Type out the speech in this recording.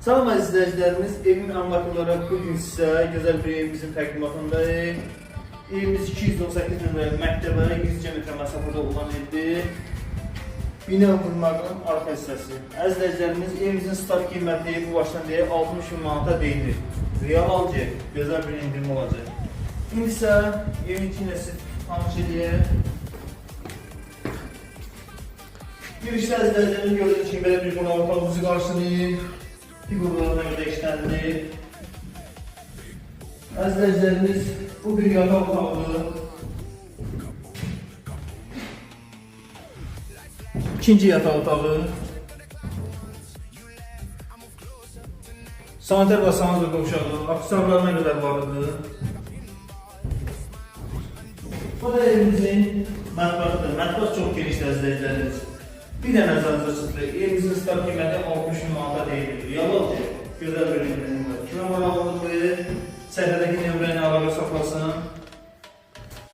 Salam əziz izləyicilərimiz, evin əmlak olaraq bugün sizə gözəl bir evimizin təqdimatındayıq. Evimiz 298 nömrəli məktəbə 100 metre məsafədə olan evdir. Bina qurmağının arxa hissəsi. Əziz izləyicilərimiz, evimizin start qiyməti bu başdan deyək 60.000 manata deyilir. Real alacaq, gözəl bir indirim olacaq. İndi isə evin içində siz tanış edək. Girişdə əziz izləyicilərimiz gördüyünüz kimi belə bir qonaq otağımızı qarşılayır. Figurlarına göre işlendi. Əzizlərimiz, bu bir yatak otağı. İkinci yatak otağı. Saniter ve sanatör qovşağı, aksesuarlarına qədər vardı. Bu da evimizin mətbəxidir. Mətbəx çox genişdir əzizlərimiz. Bir de nəzərinizə çatdırır. Evimizin start qiyməti 60.000 manata deyilir. Real olacaq. Gözəl bir indirim var. Kimə maraqlıdır? Səhifədəki nömrə ilə